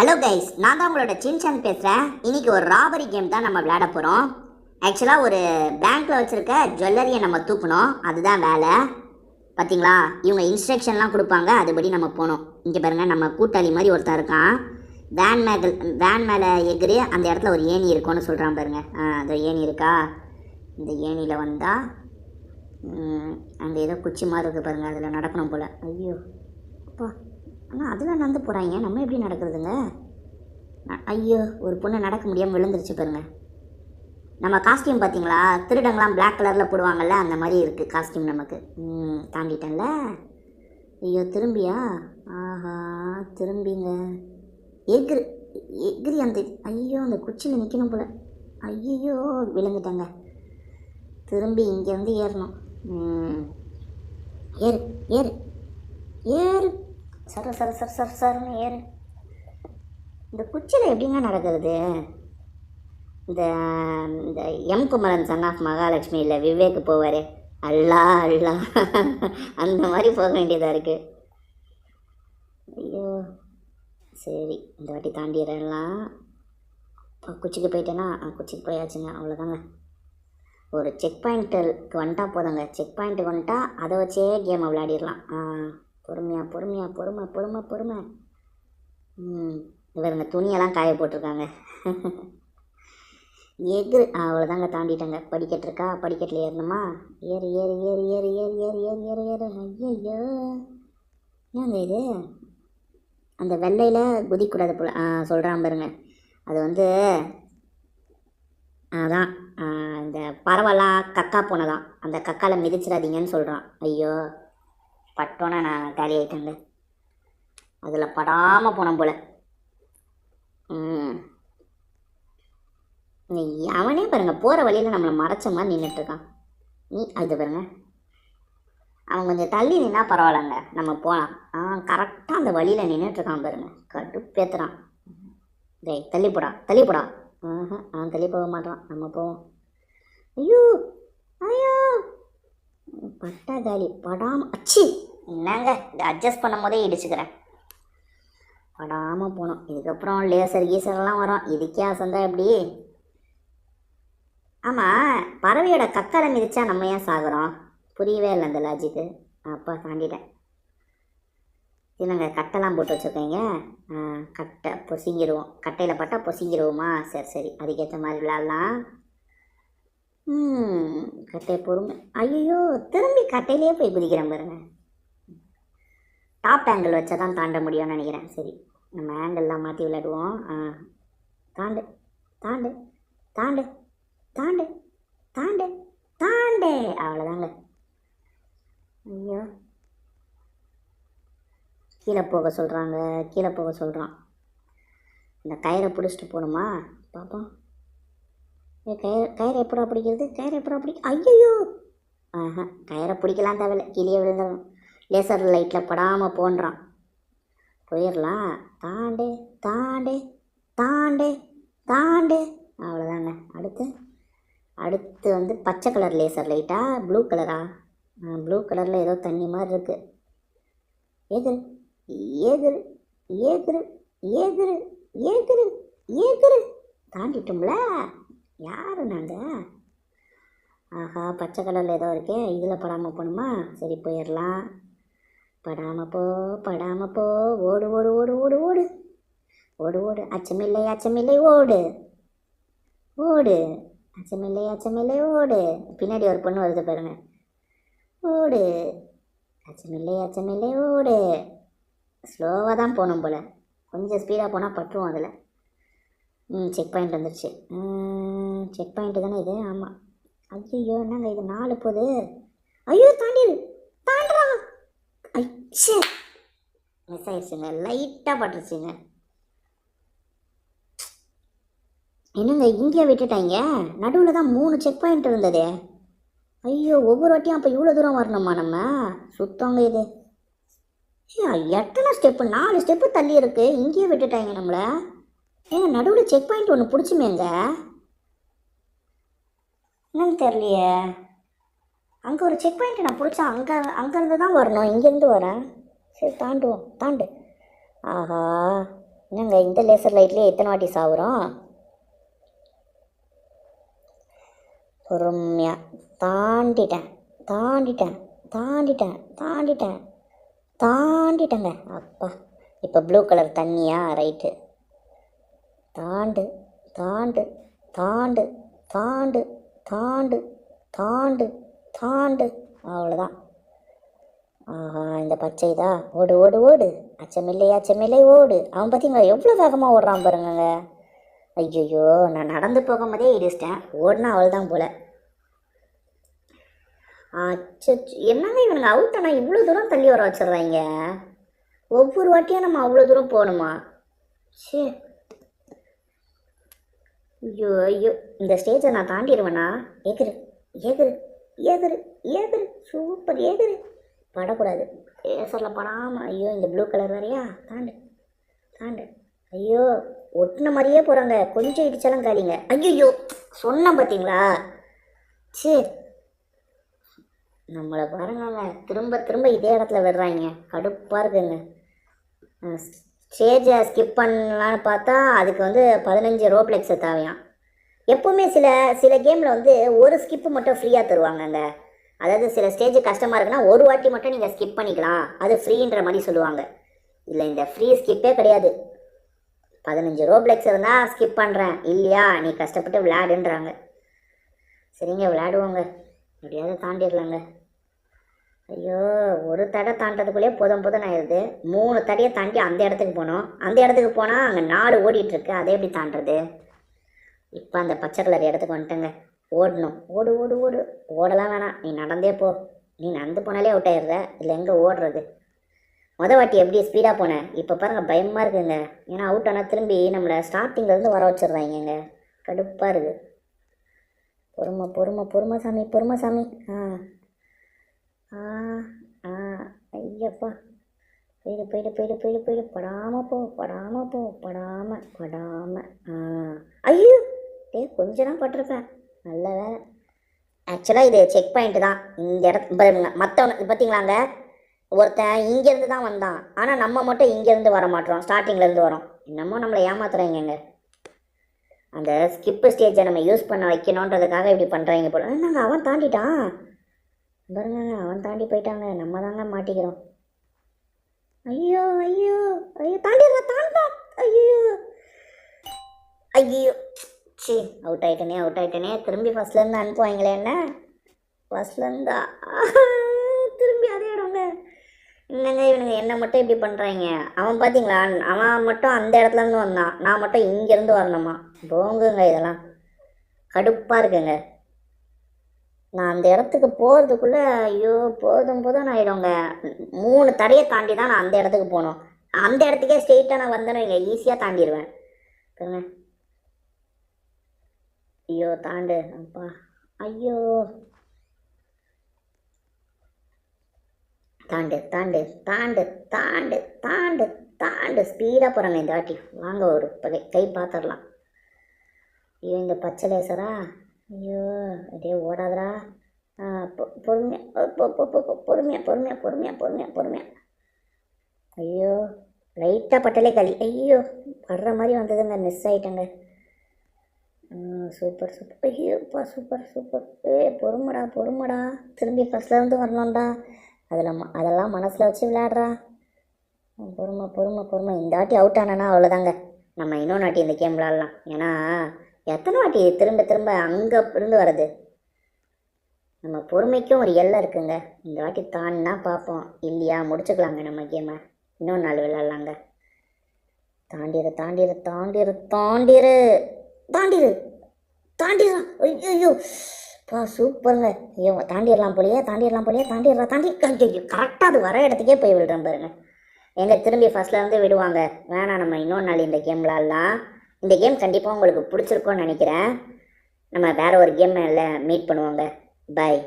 Hello guys, நான் தான் உங்களோட சின்சான் பேசுகிறேன். இன்றைக்கி ஒரு ராபரி கேம் தான் நம்ம விளையாட போகிறோம். ஆக்சுவலாக ஒரு பேங்க்கில் வச்சுருக்க ஜுவல்லரியை நம்ம தூக்கணும், அதுதான் வேலை. பார்த்தீங்களா, இவங்க இன்ஸ்ட்ரக்ஷன்லாம் கொடுப்பாங்க, அதுபடி நம்ம போகணும். இங்கே பாருங்கள், நம்ம கூட்டாளி மாதிரி ஒருத்தர் இருக்கான். வேன் மேலே எகிரி அந்த இடத்துல ஒரு ஏணி இருக்கும்னு சொல்கிறான் பாருங்கள். அந்த ஏணி இருக்கா, இந்த ஏணியில் வந்தால் அங்கே ஏதோ குச்சி மாதிரி இருக்குது பாருங்கள், அதில் நடக்கணும் போல். ஐயோ அப்பா, ஆனால் அதில் நடந்து போகிறாங்க, நம்ம எப்படி நடக்கிறதுங்க? ஐயோ, ஒரு பொண்ணு நடக்க முடியாமல் விழுந்துருச்சு பாருங்க. நம்ம காஸ்டியூம் பார்த்தீங்களா, திருடங்களாம் பிளாக் கலரில் போடுவாங்கள்ல, அந்த மாதிரி இருக்குது காஸ்டியூம் நமக்கு. தாண்டிட்டேன்ல. ஐயோ, திரும்பியா? ஆஹா, திரும்பிங்க. எகிரி அந்த ஐயோ, அந்த குச்சியில் நிற்கணும் போல். ஐயோ, விழுந்துட்டாங்க. திரும்பி இங்கே வந்து ஏறணும். ஏறு ஏறு ஏறு, சர சர சர சர சரன்னு ஏறு. இந்த குச்சியில் எப்படிங்க நடக்கிறது? இந்த இந்த M Kumaran son of Mahalakshmi இல்லை விவேக் போவார், அல்லா அல்லா அந்த மாதிரி போக வேண்டியதாக இருக்குது. ஐயோ, சரி, இந்த வாட்டி தாண்டிடலாம். குச்சிக்கு போயிட்டேன்னா குச்சிக்கு போயாச்சுங்க, அவ்வளோதாங்க. ஒரு செக் பாயிண்ட்டுக்கு வந்துட்டா போதுங்க. செக் பாயிண்ட்டுக்கு வந்துட்டா அதை வச்சே கேமை விளையாடிடலாம். பொறுமையாக பொறுமையாக பொறுமை பொறுமை பொறுமை. இவருங்க துணியெல்லாம் காய போட்டிருக்காங்க. எகிரு, அவ்வளோதாங்க, தாண்டிட்டாங்க. படிக்கட்டு இருக்கா, படிக்கட்டில் ஏறணுமா? ஏறு ஏறு ஏறு ஏறு ஏறு ஏறு ஏறு ஏறு ஏறு. ஐயோ, ஏங்க இது அந்த வெள்ளையில் குதிக்கூடாது போல் சொல்கிறான் பாருங்க. அது வந்து அதான் இந்த பறவைலாம் கக்கா போனதான், அந்த கக்காவில் மிதிச்சிடாதீங்கன்னு சொல்கிறான். ஐயோ, பட்டோன்னே நான் காலி ஆகிட்டேங்க. அதில் படாமல் போனோம் போல். அவனே பாருங்கள், போகிற வழியில் நம்மளை மறைச்ச மாதிரி நின்றுட்டுருக்கான். அது பாருங்க, அவன் கொஞ்சம் தள்ளி நின்னா பரவாயில்லங்க, நம்ம போகலாம். கரெக்டாக அந்த வழியில் நின்றுட்டுருக்கான் பாருங்க, கடுப்பேத்துறான். டேய், தள்ளிப்போடா தள்ளிப்போடா. அவன் தள்ளி போக மாட்டான், நம்ம போவோம். ஐயோ ஐயோ, பட்டா காலி. படாமல் அச்சு, என்னங்க இதை அட்ஜஸ்ட் பண்ணும் போதே இடிச்சுக்கிறேன். படாமல் போனோம். இதுக்கப்புறம் லேசர் கீசர்லாம் வரும், இதுக்கே அசந்தா எப்படி? ஆமாம், பறவையோட கக்கரை மிதிச்சா நம்ம ஏன் சாகுறோம்? புரியவே இல்லை அந்த லாஜிக்கு. அப்பா, தாண்டிட்டேன். இல்லைங்க, கட்டைலாம் போட்டு வச்சுருக்கீங்க. கட்டை பொசிங்கிடுவோம், கட்டையில் பட்டா பொசிங்கிடுவோமா? சரி சரி, அதுக்கேற்ற மாதிரி விளாட்லாம். கட்டை பொறுமை. ஐயோ, திரும்பி கட்டையிலே போய் குதிக்கிறேன் பாருங்க. டாப் ஆங்கிள் வச்சா தான் தாண்ட முடியும்னு நினைக்கிறேன். சரி, நம்ம ஆங்கிள்லாம் மாற்றி விளையாடுவோம். தாண்டு தாண்டு தாண்டு தாண்டு தாண்டு தாண்டு, அவ்வளோதாங்க. ஐயோ, கீழே போக சொல்கிறாங்க, கீழே போக சொல்கிறான். இந்த கயிறை பிடிச்சிட்டு போகணுமா பார்ப்போம். கயிறை எப்படா பிடிக்கிறது? கயிறை எப்படா ஐயோ, கயிறை பிடிக்கலாம் தேவையில்லை, கீழே விழுந்துடும். லேசர் லைட்டில் படாமல் போன்றான். போயிடலாம். தாண்டு தாண்டு தாண்டு தாண்டு, அவ்வளோதாங்க. அடுத்து வந்து பச்சை கலர் லேசர் லைட்டா, ப்ளூ கலரா? ப்ளூ கலரில் ஏதோ தண்ணி மாதிரி இருக்குது. ஏகுரு ஏகுரு ஏகுரு ஏகுரு ஏகுரு ஏகுரு, தாண்டிட்டோம்ல. யார் நாங்கள்? ஆஹா, பச்சை கலரில் ஏதோ இருக்கே, இதில் படாமல் போகணுமா? சரி, போயிடலாம். படாமல் போ படாமல் போ, ஓடு ஓடு ஓடு ஓடு ஓடு ஓடு ஓடு, அச்சமில்லை அச்சமில்லை ஓடு ஓடு, அச்சமில்லை அச்சமில்லை ஓடு. பின்னாடி ஒரு பொண்ணு வருது பாருங்க. ஓடு, அச்சமில்லை அச்சமில்லை ஓடு. ஸ்லோவாக தான் போகணும் போல், கொஞ்சம் ஸ்பீடாக போனால் பட்டுருவோம் அதில். செக் பாயிண்ட் வந்துடுச்சு. செக் பாயிண்ட்டு தானே இது? ஆமாம். ஐயோ, என்னங்க இது 4 போகுது. ஐயோ, தாண்டிடு தாண்டுறா. ஐச்சே, மிஸ் ஆயிடுச்சுங்க, லைட்டாக பட்டுருச்சுங்க. என்னங்க இங்கே விட்டுட்டாங்க? நடுவில் தான் 3 செக் பாயிண்ட் இருந்ததே. ஐயோ, ஒவ்வொரு வாட்டியும் அப்போ இவ்வளோ தூரம் வரணுமா நம்ம? சுத்தவங்க இது. எத்தனை ஸ்டெப்பு? 4 ஸ்டெப்பு தள்ளி இருக்கு, இங்கேயே விட்டுட்டாங்க நம்மளை. நடுவில் செக் பாயிண்ட் ஒன்று பிடிச்சுமேங்க, என்னன்னு தெரியலையே. அங்கே ஒரு செக் பாயிண்ட் நான் பிடிச்சா, அங்கேருந்து தான் வரணும், இங்கேருந்து வரேன். சரி, தாண்டுவோம். தாண்டு. ஆஹா, என்னங்க இந்த லேசர் லைட்லேயே எத்தனை வாட்டி சாவுறோம்? பொறுமையாக தாண்டிட்டேன் தாண்டிட்டேன் தாண்டிட்டேன் தாண்டிட்டேன் தாண்டிட்டேங்க. அப்பா, இப்போ ப்ளூ கலர் தண்ணியா? ரைட்டு. தாண்டு தாண்டு தாண்டு தாண்டு தாண்டு தாண்டு தாண்டு. அவ்வளோதான். ஆஹா, இந்த பச்சைதா. ஓடு ஓடு ஓடு, அச்சமில்லை அச்சமில்லை ஓடு. அவன் பார்த்தீங்களா எவ்வளோ வேகமாக ஓடுறான் பாருங்க. ஐயோ, நான் நடந்து போகும்போதே இடிச்சிட்டேன். ஓடுனா அவள் தான் போல. அச்சோ, என்னங்க இவனுங்க அவுட் ஆனால் இவ்வளோ தூரம் தள்ளி வர வச்சிடுறாங்க. ஒவ்வொரு வாட்டியும் நம்ம அவ்வளோ தூரம் போகணுமா? சே, ஐயோ ஐயோ, இந்த ஸ்டேஜை நான் தாண்டிடுவேண்ணா. ஏகுரு ஏகுரு ஏகுரு ஏகுரு, சூப்பர் ஏகுரு. படக்கூடாது, ஏசரில் படாமல். ஐயோ, இந்த ப்ளூ கலர் வேறையா? தாண்டு தாண்டு. ஐயோ, ஒட்டின மாதிரியே போகிறாங்க. கொஞ்சம் இடிச்சாலும் காலிங்க. ஐயோ, சொன்னேன் பார்த்தீங்களா? சரி, நம்மளை பாருங்க திரும்ப திரும்ப இதே இடத்துல விடுறாங்க. கடுப்பாக இருக்குங்க. ஸ்டேஜை ஸ்கிப் பண்ணலான்னு பார்த்தா அதுக்கு 15 ரோப்ளெக்ஸை தேவையாம். எப்போவுமே சில சில கேமில் ஒரு ஸ்கிப்பு மட்டும் ஃப்ரீயாக தருவாங்கங்க. அதாவது சில ஸ்டேஜ் கஷ்டமாக இருக்குன்னா ஒரு வாட்டி மட்டும் நீங்கள் ஸ்கிப் பண்ணிக்கலாம், அது ஃப்ரீன்ற மாதிரி சொல்லுவாங்க. இல்லை, இந்த ஃப்ரீ ஸ்கிப்பே கிடையாது. 15 ரோப்ளெக்ஸ் இருந்தால் ஸ்கிப் பண்ணுறேன், இல்லையா நீ கஷ்டப்பட்டு விளையாடுன்றாங்க. சரிங்க, விளையாடுவோங்க, எப்படியாவது தாண்டிடலாங்க. ஐயோ, ஒரு தடை தாண்டதுக்குள்ளேயே போதும் ஆயிடுது. 3 தடையை தாண்டி அந்த இடத்துக்கு போனோம். அந்த இடத்துக்கு போனால் அங்கே 4 ஓடிட்டுருக்கு, அதை எப்படி தாண்டது? இப்போ அந்த பச்சை கலர் இடத்துக்கு வந்துட்டேங்க. ஓடணும். ஓடு ஓடு ஓடு. ஓடலாம் வேணாம், நீ நடந்தே போ. நீ நடந்து போனாலே அவுட் ஆயிடுற, இல்லை எங்கே ஓடுறது? வாட்டி எப்படி ஸ்பீடாக போனேன், இப்போ பாருங்கள் பயமாக இருக்குங்க. ஏன்னா அவுட் ஆனால் திரும்பி நம்மளை ஸ்டார்டிங்லேருந்து வர வச்சிடுறாங்க. கடுப்பாக இருக்குது. பொறுமை பொறுமை பொறுமை சாமி, பொறுமை சாமி. ஐயப்பா, போயிடு போயிடு போயிடு போயிடு போயிடு. படாமல் போ படாமல் போ படாமல் படாமல். ஐயோ, கொஞ்ச தான் பட்டிருப்பேன். நல்ல வேலை. ஆக்சுவலாக இது செக் பாயிண்ட்டு தான். இந்த இடத்து மற்றவனுக்கு பார்த்தீங்களாங்க, ஒருத்தன் இங்கேருந்து தான் வந்தான், ஆனால் நம்ம மட்டும் இங்கேருந்து வர மாட்டோம், ஸ்டார்டிங்லேருந்து வரோம். என்னமோ நம்மளை ஏமாத்துறாங்க. அந்த ஸ்கிப்பு ஸ்டேஜை நம்ம யூஸ் பண்ண வைக்கணுன்றதுக்காக இப்படி பண்ணுறாங்க போல. நாங்கள் அவன் தாண்டிட்டான் பாருங்க, அவன் தாண்டி போயிட்டாங்க, நம்ம தாங்க மாட்டிக்கிறோம். ஐயோ ஐயோ ஐயோ, தாண்டிடுறா தாண்டா. ஐயோ ஐயோ, சரி, அவுட் ஆகிட்டனே. திரும்பி ஃபஸ்ட்லேருந்து அனுப்புவாங்களே என்ன? ஃபஸ்ட்லேருந்தா திரும்பி அதே இடங்க. என்னங்க இவனுங்க என்ன மட்டும் இப்படி பண்ணுறாங்க? அவன் பார்த்தீங்களா, அவன் மட்டும் அந்த இடத்துலேருந்து வந்தான், நான் மட்டும் இங்கேருந்து வரணுமா? போங்குங்க, இதெல்லாம் கடுப்பாக இருக்குங்க. நான் அந்த இடத்துக்கு போகிறதுக்குள்ளே ஐயோ போதும் ஆகிடுங்க. 3 தடையை தாண்டி தான் நான் அந்த இடத்துக்கு போகணும். அந்த இடத்துக்கே ஸ்ட்ரெயிட்டாக நான் வந்தேன்னு இங்கே ஈஸியாக தாண்டிடுவேன். ஐயோ, தாண்டு அப்பா. ஐயோ, தாண்டு தாண்டு தாண்டு தாண்டு தாண்டு தாண்டு. ஸ்பீடாக போகிறாங்க இந்த வாட்டி. வாங்க, ஒரு கை பார்த்துடலாம். ஐயோ, இந்த பச்சை லேசரா? ஐயோ, அப்படியே ஓடாதரா. பொறுமையாக பொறுமையாக பொறுமையாக பொறுமையாக பொறுமையாக பொறுமையாக. ஐயோ, லைட்டாக பட்டலே களி. ஐயோ, படுற மாதிரி வந்ததுங்க, மிஸ் ஆகிட்டேங்க. Super super. ஐயோப்பா, சூப்பர் சூப்பர். பொறுமடா. திரும்பி ஃபஸ்ட்லேருந்து வரணும்டா. அதெல்லாம் மனசில் வச்சு விளையாடுறா. பொறுமை. இந்த வாட்டி அவுட் ஆனானா அவ்வளோதாங்க. நம்ம இன்னொன்று வாட்டி இந்த கேம் விளையாடலாம். ஏன்னா எத்தனை வாட்டி திரும்ப அங்கே இருந்து வர்றது? நம்ம பொறுமைக்கும் ஒரு எல்லை இருக்குங்க. இந்த வாட்டி தாண்டினா பார்ப்போம், இல்லையா முடிச்சுக்கலாங்க நம்ம கேமை. இன்னொரு நாள் விளையாடலாங்க. தாண்டிடுறான். ஐயோ சூப்பருங்க. ஐயோ, தாண்டிடலாம் போலையே. கரெக்டாக அது வர இடத்துக்கே போய் விடுறேன் பாருங்க. எங்கே திரும்பி ஃபஸ்ட்லேருந்து விடுவாங்க. வேணாம், நம்ம இன்னொரு நாள் இந்த கேம் விளையாடலாம். இந்த கேம் கண்டிப்பாக உங்களுக்கு பிடிச்சிருக்கோன்னு நினைக்கிறேன். நம்ம வேறு ஒரு கேமில் மீட் பண்ணுவோங்க. பாய்.